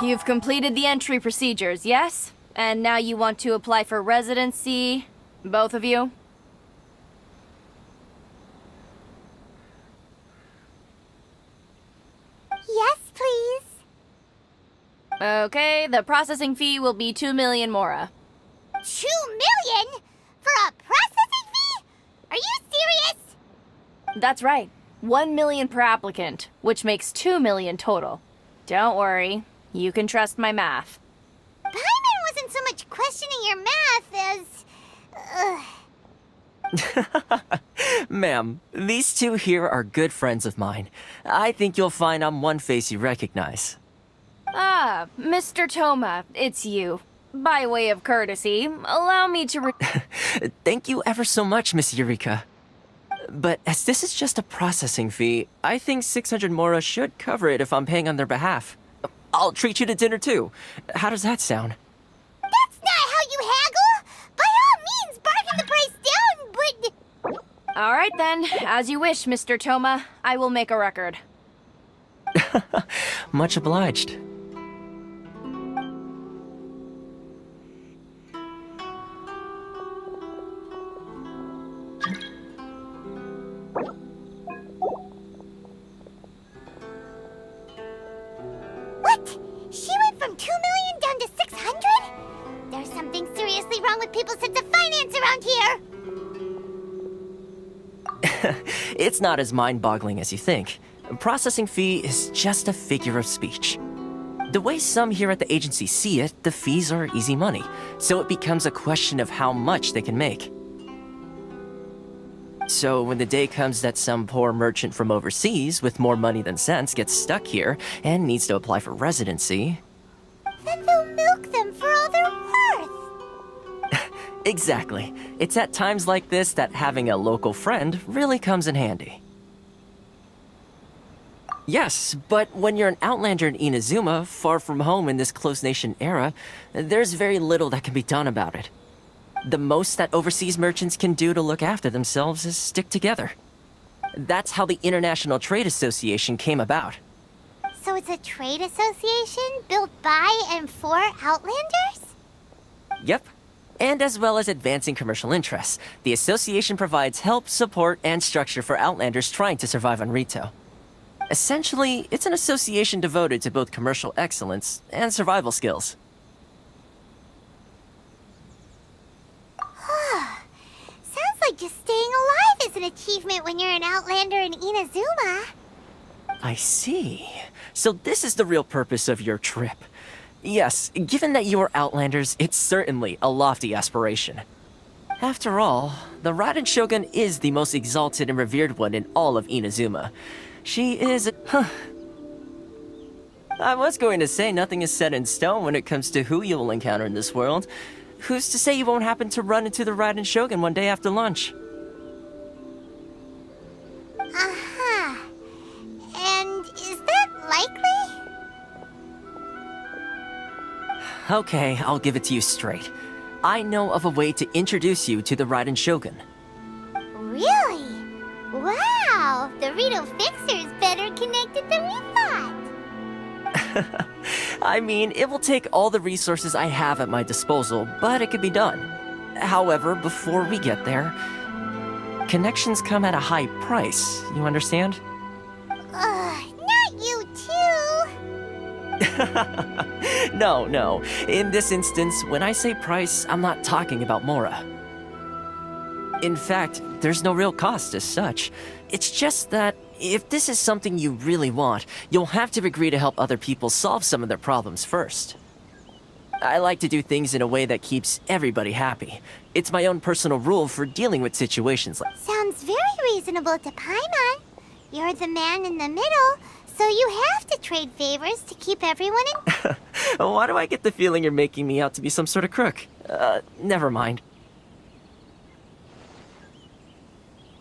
You've completed the entry procedures, yes? And now you want to apply for residency? Both of you? Yes, please. Okay, the processing fee will be 2 million Mora. 2 million? For a processing fee? Are you serious? That's right. 1 million per applicant, which makes 2 million total. Don't worry, you can trust my math. Paimon wasn't so much questioning your math as... Ma'am, these two here are good friends of mine. I think you'll find I'm one face you recognize. Ah, Mr. Toma, it's you. By way of courtesy, allow me to Thank you ever so much, Miss Eureka. But as this is just a processing fee, I think 600 Mora should cover it if I'm paying on their behalf. I'll treat you to dinner too. How does that sound? That's not how you haggle! By all means, bargain the price down, but... All right then, as you wish, Mr. Toma. I will make a record. Much obliged. What? She went from 2 million down to 600? There's something seriously wrong with people's sense of finance around here! It's not as mind-boggling as you think. A processing fee is just a figure of speech. The way some here at the agency see it, the fees are easy money, so it becomes a question of how much they can make. So when the day comes that some poor merchant from overseas with more money than sense gets stuck here and needs to apply for residency... Then they'll milk them for all they're worth! Exactly. It's at times like this that having a local friend really comes in handy. Yes, but when you're an outlander in Inazuma, far from home in this closed nation era, there's very little that can be done about it. The most that overseas merchants can do to look after themselves is stick together. That's how the International Trade Association came about. So it's a trade association built by and for Outlanders? Yep. And as well as advancing commercial interests, the association provides help, support, and structure for Outlanders trying to survive on Rito. Essentially, it's an association devoted to both commercial excellence and survival skills. Sounds like just staying alive is an achievement when you're an Outlander in Inazuma. I see. So this is the real purpose of your trip. Yes, given that you are Outlanders, it's certainly a lofty aspiration. After all, the Raiden Shogun is the most exalted and revered one in all of Inazuma. She is... I was going to say nothing is set in stone when it comes to who you will encounter in this world. Who's to say you won't happen to run into the Raiden Shogun one day after lunch? Uh-huh. And is that likely? Okay, I'll give it to you straight. I know of a way to introduce you to the Raiden Shogun. Really? Wow! The Rito Fixer's better connected than we thought! I mean, it will take all the resources I have at my disposal, but it could be done. However, before we get there, connections come at a high price, you understand? Not you too! No. In this instance, when I say price, I'm not talking about Mora. In fact, there's no real cost as such. It's just that if this is something you really want, you'll have to agree to help other people solve some of their problems first. I like to do things in a way that keeps everybody happy. It's my own personal rule for dealing with situations like... Sounds very reasonable to Paimon. You're the man in the middle, so you have to trade favors to keep everyone in... Why do I get the feeling you're making me out to be some sort of crook? Never mind.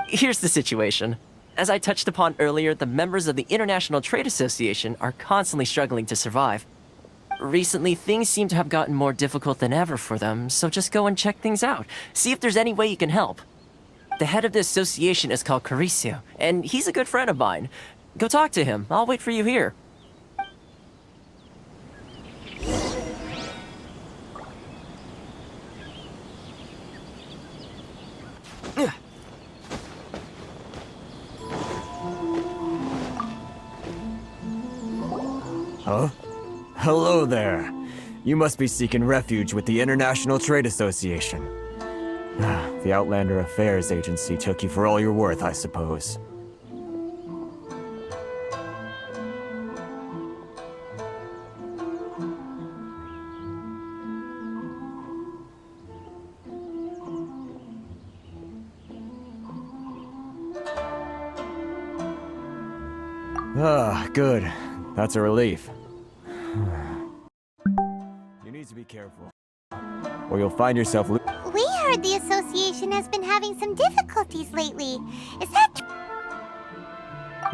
Here's the situation. As I touched upon earlier, the members of the International Trade Association are constantly struggling to survive. Recently, things seem to have gotten more difficult than ever for them, so just go and check things out. See if there's any way you can help. The head of the association is called Caricio, and he's a good friend of mine. Go talk to him. I'll wait for you here. Huh? Hello there. You must be seeking refuge with the International Trade Association. The Outlander Affairs Agency took you for all you're worth, I suppose. Good. That's a relief. You need to be careful, or you'll find yourself We heard the association has been having some difficulties lately. Is that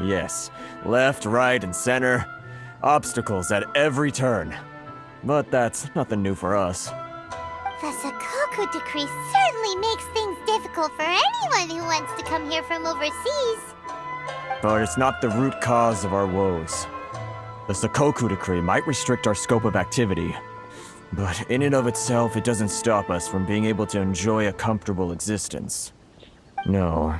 Yes. Left, right, and center. Obstacles at every turn. But that's nothing new for us. The Sakoku decree certainly makes things difficult for anyone who wants to come here from overseas. But it's not the root cause of our woes. The Sakoku decree might restrict our scope of activity, but in and of itself, it doesn't stop us from being able to enjoy a comfortable existence. No.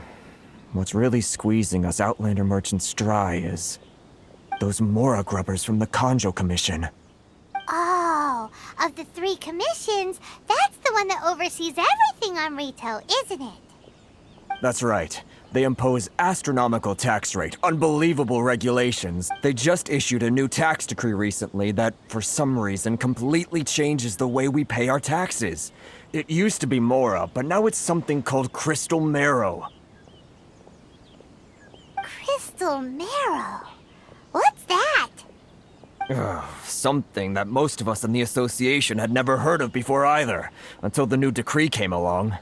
What's really squeezing us Outlander merchants dry is those Mora grubbers from the Kanjo Commission. Oh, of the 3 commissions, that's the one that oversees everything on retail, isn't it? That's right. They impose astronomical tax rate, unbelievable regulations. They just issued a new tax decree recently that, for some reason, completely changes the way we pay our taxes. It used to be Mora, but now it's something called Crystal Marrow. Crystal Marrow? What's that? Something that most of us in the association had never heard of before either, until the new decree came along.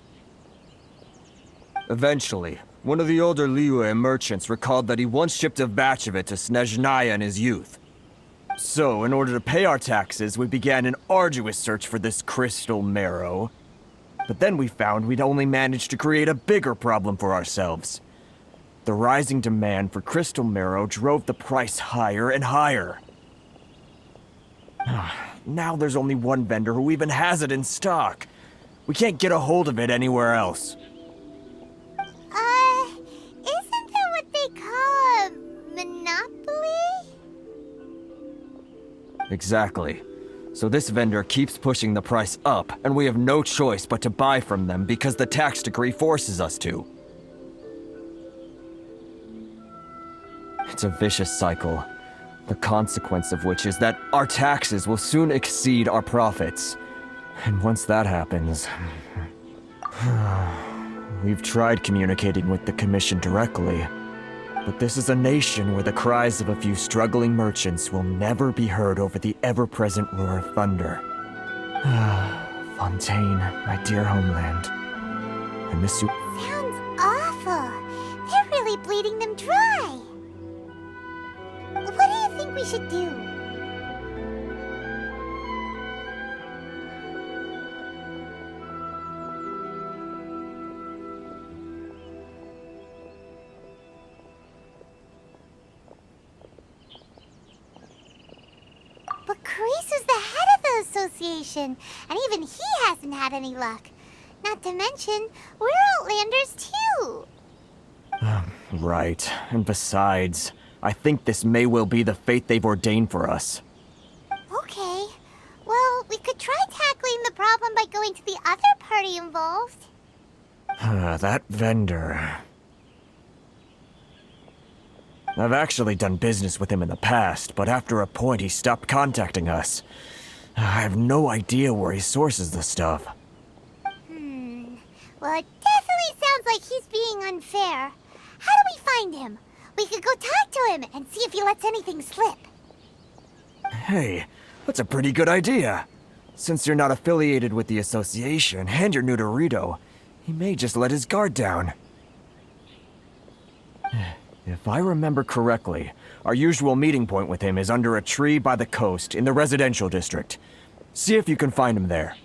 Eventually, one of the older Liyue merchants recalled that he once shipped a batch of it to Snezhnaya in his youth. So, in order to pay our taxes, we began an arduous search for this crystal marrow. But then we found we'd only managed to create a bigger problem for ourselves. The rising demand for crystal marrow drove the price higher and higher. Now there's only one vendor who even has it in stock. We can't get a hold of it anywhere else. Isn't that what they call a monopoly? Exactly. So this vendor keeps pushing the price up, and we have no choice but to buy from them because the tax decree forces us to. It's a vicious cycle, the consequence of which is that our taxes will soon exceed our profits. And once that happens... We've tried communicating with the Commission directly, but this is a nation where the cries of a few struggling merchants will never be heard over the ever-present roar of thunder. Fontaine, my dear homeland. I miss you. Sounds awful. They're really bleeding them dry. What do you think we should do? But Carisu's the head of the association, and even he hasn't had any luck. Not to mention, we're Outlanders too. Right. And besides, I think this may well be the fate they've ordained for us. Okay. Well, we could try tackling the problem by going to the other party involved. That vendor. I've actually done business with him in the past, but after a point he stopped contacting us. I have no idea where he sources the stuff. Well, it definitely sounds like he's being unfair. How do we find him? We could go talk to him and see if he lets anything slip. Hey, that's a pretty good idea. Since you're not affiliated with the association and you're new to Rito, he may just let his guard down. If I remember correctly, our usual meeting point with him is under a tree by the coast in the residential district. See if you can find him there.